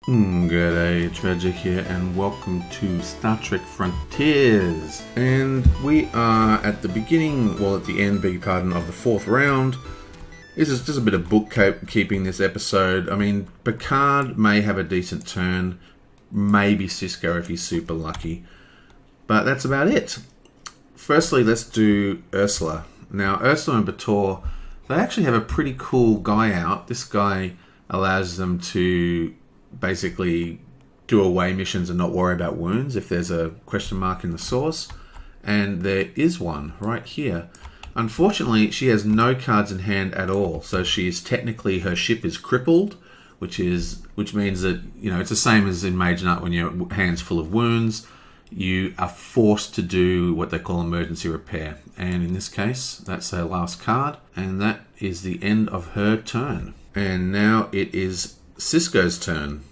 G'day, Tragic here, and welcome to Star Trek Frontiers. And we are at the beginning, well, at the end, beg your pardon, of the fourth round. This is just a bit of bookkeeping this episode. I mean, Picard may have a decent turn, maybe Sisko if he's super lucky, but that's about it. Firstly, let's do Ursula. Now, Ursula and B'Etor, they actually have a pretty cool guy out. This guy allows them to basically do away missions and not worry about wounds if there's a question mark in the source. And there is one right here. Unfortunately, she has no cards in hand at all. So she's technically, her ship is crippled, which means that, you know, it's the same as in Mage Knight when your hand's full of wounds. You are forced to do what they call emergency repair. And in this case, that's her last card. And that is the end of her turn. And now it is Sisko's turn.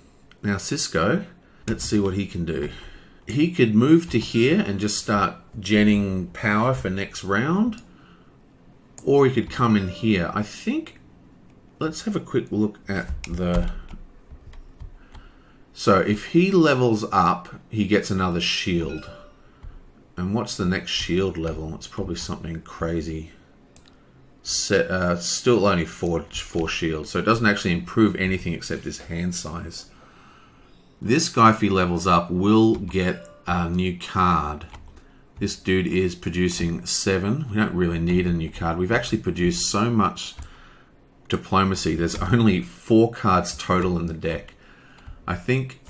Now Sisko, let's see what he can do. He could move to here and just start genning power for next round. Or he could come in here. I think, let's have a quick look at the... So if he levels up, he gets another shield. And what's the next shield level? It's probably something crazy. Still only four shields, so it doesn't actually improve anything except his hand size. This guy, if he levels up, will get a new card. This dude is producing 7. We don't really need a new card. We've actually produced so much diplomacy. There's only 4 cards total in the deck. I think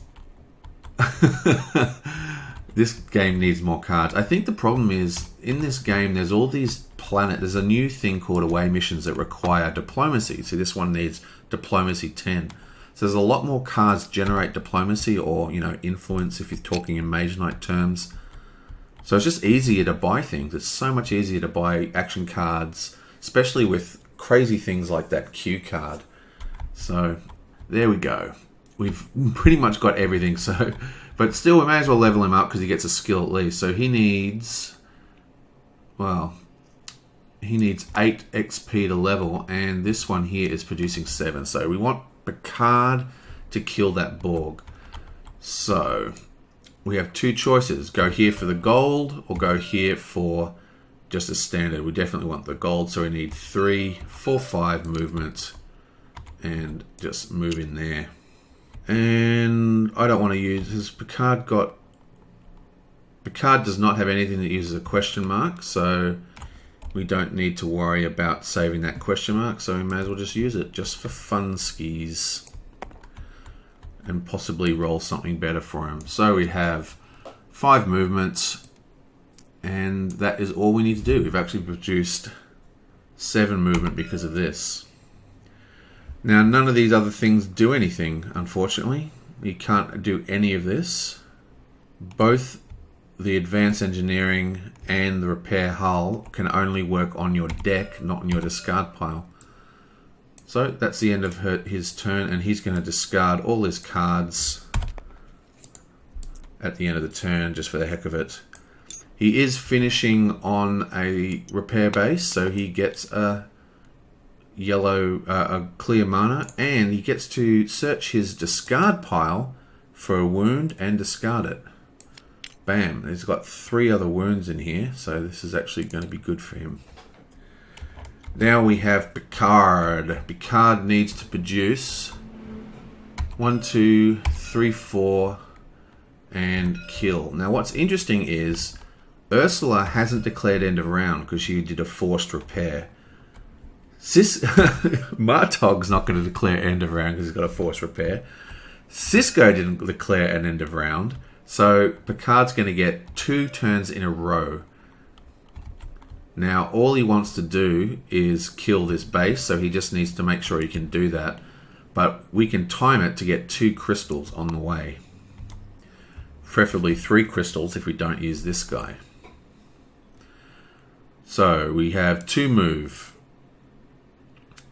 this game needs more cards. I think the problem is, in this game, there's all these there's a new thing called away missions that require diplomacy. So this one needs diplomacy 10. So there's a lot more cards generate diplomacy or, you know, influence if you're talking in Mage Knight terms. So it's just easier to buy things. It's so much easier to buy action cards, especially with crazy things like that Q card. So there we go. We've pretty much got everything. So, but still, we may as well level him up because he gets a skill at least. So he needs, well, he needs 8 XP to level, and this one here is producing 7. So we want Picard to kill that Borg. So we have 2 choices. Go here for the gold, or go here for just a standard. We definitely want the gold, so we need 3, 4, 5 movement, and just move in there. And I don't want to use this. Picard does not have anything that uses a question mark, so we don't need to worry about saving that question mark, so we may as well just use it just for fun skis and possibly roll something better for him. So we have 5 movements, and that is all we need to do. We've actually produced 7 movement because of this. Now, none of these other things do anything, unfortunately. You can't do any of this. Both the advanced engineering and the repair hull can only work on your deck, not on your discard pile. So that's the end of his turn, and he's going to discard all his cards at the end of the turn, just for the heck of it. He is finishing on a repair base, so he gets a yellow, a clear mana, and he gets to search his discard pile for a wound and discard it. Bam, he's got 3 other wounds in here, so this is actually going to be good for him. Now we have Picard. Picard needs to produce 1, 2, 3, 4, and kill. Now what's interesting is Ursula hasn't declared end of round because she did a forced repair. Martog's not going to declare end of round because he's got a forced repair. Sisko didn't declare an end of round. So Picard's going to get 2 turns in a row. Now all he wants to do is kill this base, so he just needs to make sure he can do that. But we can time it to get 2 crystals on the way. Preferably 3 crystals if we don't use this guy. So we have 2 move.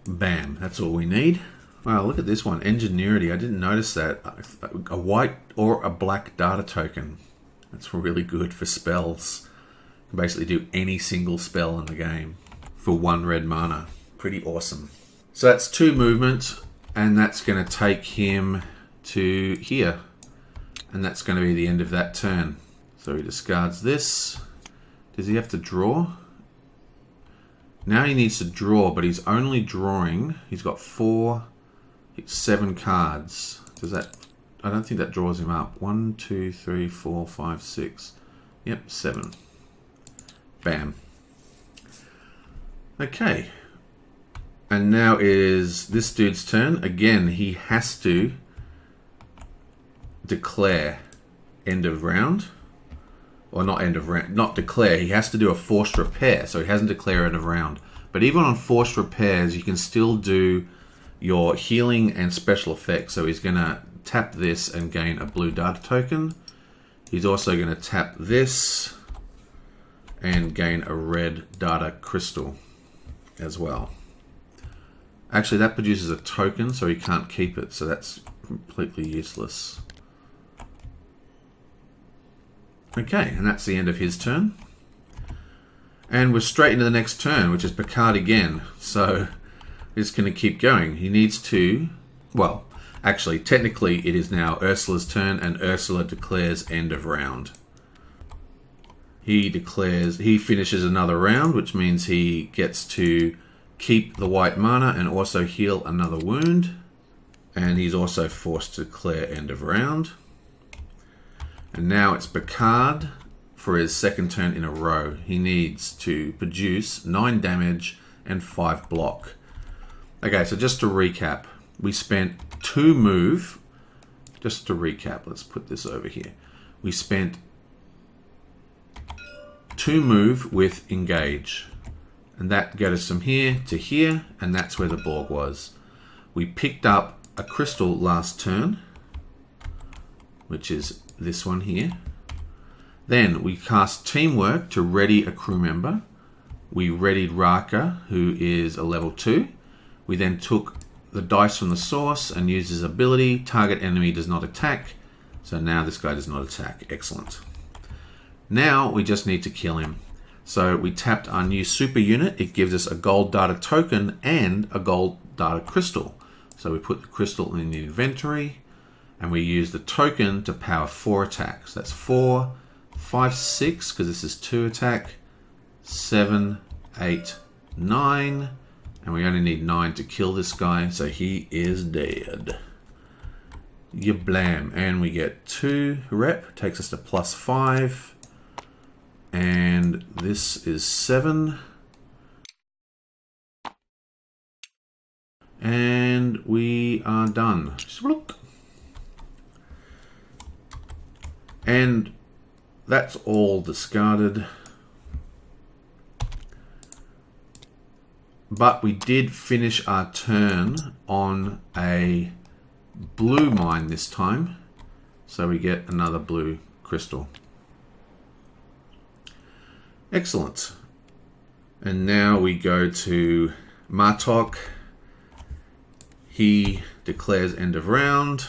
Bam, that's all we need. Wow, look at this one. Ingenuity. I didn't notice that. A white or a black data token. That's really good for spells. You can basically do any single spell in the game for 1 red mana. Pretty awesome. So that's 2 movement, and that's going to take him to here. And that's going to be the end of that turn. So he discards this. Does he have to draw? Now he needs to draw, but he's only drawing. He's got 7 cards. Does that... I don't think that draws him up. 1, 2, 3, 4, 5, 6. Yep, 7. Bam. Okay. And now is this dude's turn. Again, he has to declare end of round. Or not end of round. Not declare. He has to do a forced repair. So he hasn't declared end of round. But even on forced repairs, you can still do your healing and special effects. So he's going to tap this and gain a blue data token. He's also going to tap this and gain a red data crystal as well. Actually, that produces a token, so he can't keep it, so that's completely useless. Okay, and that's the end of his turn. And we're straight into the next turn, which is Picard again. So it's going to keep going. He needs to... Well, actually, technically, it is now Ursula's turn, and Ursula declares end of round. He finishes another round, which means he gets to keep the white mana and also heal another wound. And he's also forced to declare end of round. And now it's Picard for his second turn in a row. He needs to produce 9 damage and 5 block. Okay, so just to recap, we spent 2 move. Just to recap, let's put this over here. We spent 2 move with engage. And that got us from here to here, and that's where the Borg was. We picked up a crystal last turn, which is this one here. Then we cast Teamwork to ready a crew member. We readied Raka, who is a level 2. We then took the dice from the source and used his ability. Target enemy does not attack. So now this guy does not attack. Excellent. Now we just need to kill him. So we tapped our new super unit. It gives us a gold data token and a gold data crystal. So we put the crystal in the inventory and we use the token to power 4 attacks. That's 4, 5, 6, because this is 2 attack, 7, 8, 9, and we only need 9 to kill this guy, so he is dead. Yablam, and we get 2 rep, takes us to +5. And this is 7. And we are done. And that's all discarded. But we did finish our turn on a blue mine this time. So we get another blue crystal. Excellent. And now we go to Martok. He declares end of round.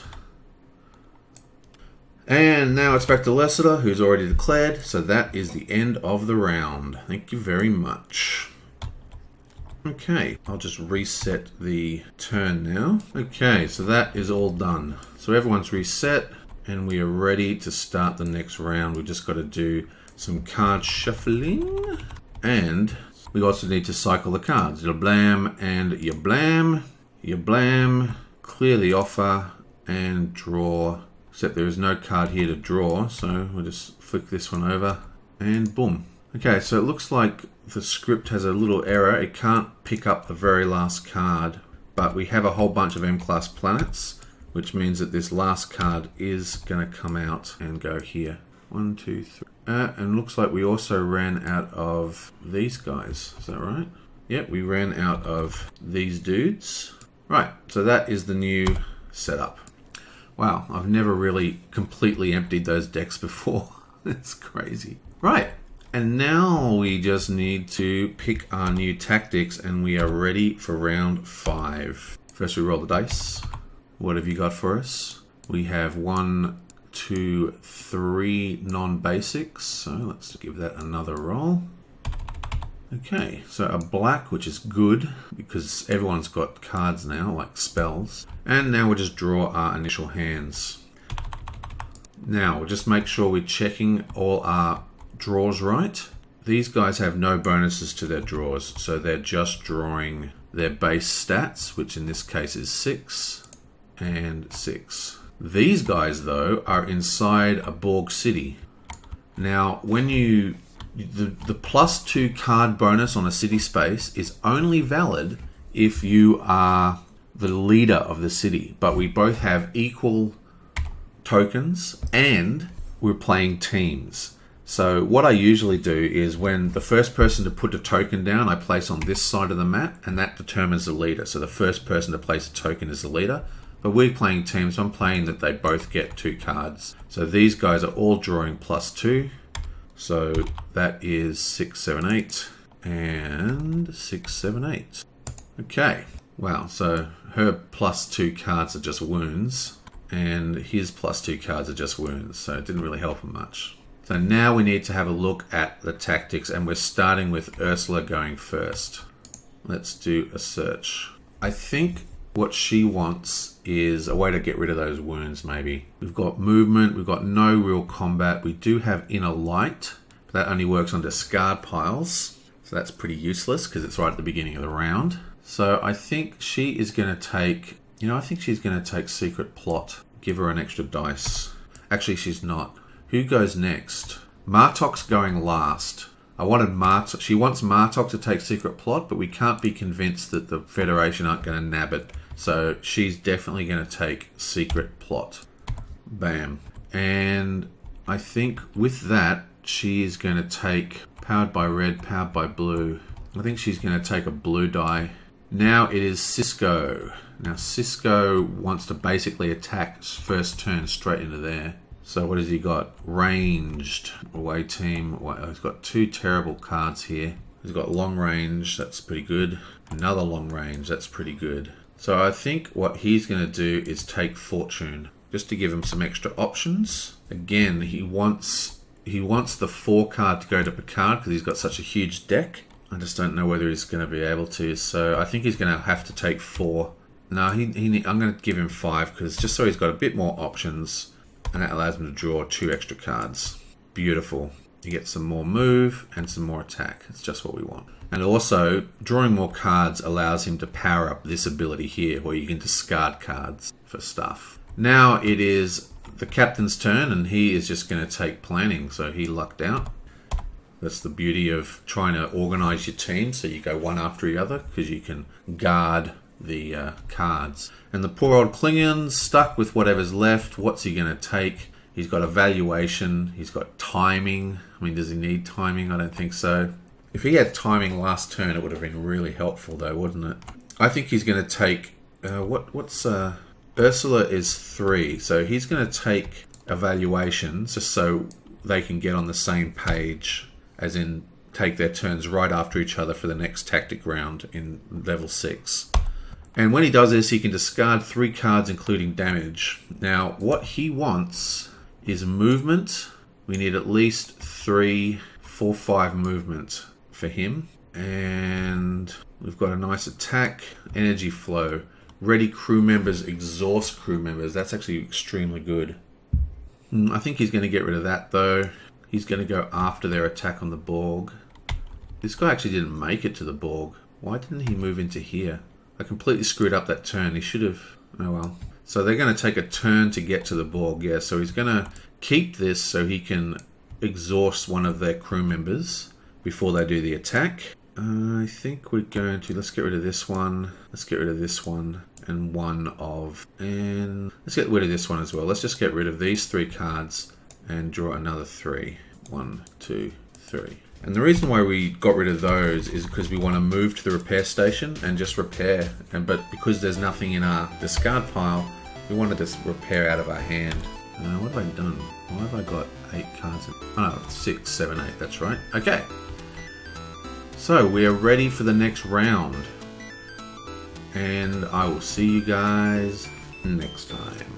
And now it's back to Lessiter, who's already declared. So that is the end of the round. Thank you very much. Okay, I'll just reset the turn now. Okay, so that is all done. So everyone's reset and we are ready to start the next round. We've just got to do some card shuffling, and we also need to cycle the cards. Yablam and Yablam. Yablam, clear the offer and draw, except there is no card here to draw, so we'll just flick this one over and boom. Okay, so it looks like the script has a little error. It can't pick up the very last card, but we have a whole bunch of M-class planets, which means that this last card is going to come out and go here. 1, 2, 3. And looks like we also ran out of these guys. Is that right? Yep, we ran out of these dudes. Right, so that is the new setup. Wow, I've never really completely emptied those decks before. It's crazy. Right, and now we just need to pick our new tactics and we are ready for round 5. First we roll the dice. What have you got for us? We have 1, 2, 3 non-basics, so let's give that another roll. Okay, so a black, which is good because everyone's got cards now, like spells. And now we'll just draw our initial hands. Now we'll just make sure we're checking all our draws right. These guys have no bonuses to their draws, so they're just drawing their base stats, which in this case is 6 and 6. These guys, though, are inside a Borg city. Now, when the +2 card bonus on a city space is only valid if you are the leader of the city, but we both have equal tokens and we're playing teams. So what I usually do is when the first person to put a token down, I place on this side of the map, and that determines the leader. So the first person to place a token is the leader. But we're playing teams, so I'm playing that they both get 2 cards. So these guys are all drawing +2. So that is 6, 7, 8 and 6, 7, 8. Okay, wow, so her +2 cards are just wounds and his +2 cards are just wounds, so it didn't really help him much. So now we need to have a look at the tactics, and we're starting with Ursula going first. Let's do a search. I think what she wants is a way to get rid of those wounds, maybe. We've got movement, we've got no real combat. We do have inner light, but that only works on discard piles. So that's pretty useless because it's right at the beginning of the round. So I think she is going to take, I think she's going to take Secret Plot. Give her an extra dice. Actually, she's not. Who goes next? Martok's going last. She wants Martok to take Secret Plot, but we can't be convinced that the Federation aren't going to nab it. So she's definitely going to take Secret Plot. Bam. And I think with that, she is going to take Powered by Red, Powered by Blue. I think she's going to take a blue die. Now it is Cisco. Now Cisco wants to basically attack first turn straight into there. So what has he got? Ranged. Away team. He's got 2 terrible cards here. He's got long range. That's pretty good. Another long range. That's pretty good. So I think what he's going to do is take Fortune. Just to give him some extra options. Again, he wants the 4 card to go to Picard because he's got such a huge deck. I just don't know whether he's going to be able to. So I think he's going to have to take 4. No, I'm going to give him 5 because just so he's got a bit more options. And that allows him to draw 2 extra cards. Beautiful. You get some more move and some more attack. It's just what we want. And also, drawing more cards allows him to power up this ability here, where you can discard cards for stuff. Now it is the captain's turn, and he is just going to take planning. So he lucked out. That's the beauty of trying to organize your team, so you go one after the other, because you can guard the cards. And the poor old Klingons stuck with whatever's left. What's he going to take? He's got evaluation. He's got timing. I mean, does he need timing? I don't think so. If he had timing last turn, it would have been really helpful, though, wouldn't it? I think he's going to take... Ursula is 3. So he's going to take evaluation just so they can get on the same page, as in take their turns right after each other for the next tactic round in level 6. And when he does this, he can discard 3 cards, including damage. Now, what he wants is movement. We need at least 3, 4, 5 movement for him. And we've got a nice attack, energy flow. Ready crew members, exhaust crew members. That's actually extremely good. I think he's going to get rid of that, though. He's going to go after their attack on the Borg. This guy actually didn't make it to the Borg. Why didn't he move into here? I completely screwed up that turn. He should have... Oh well. So they're going to take a turn to get to the Borg. Yeah, so he's going to keep this so he can exhaust one of their crew members before they do the attack. I think we're going to... Let's get rid of this one. Let's get rid of this one. And and let's get rid of this one as well. Let's just get rid of these 3 cards and draw another 3. 1, 2, 3. And the reason why we got rid of those is because we want to move to the repair station and just repair. But because there's nothing in our discard pile, we want to just repair out of our hand. What have I done? Why have I got 8 cards? Oh, 6, 7, 8. That's right. Okay. So we are ready for the next round. And I will see you guys next time.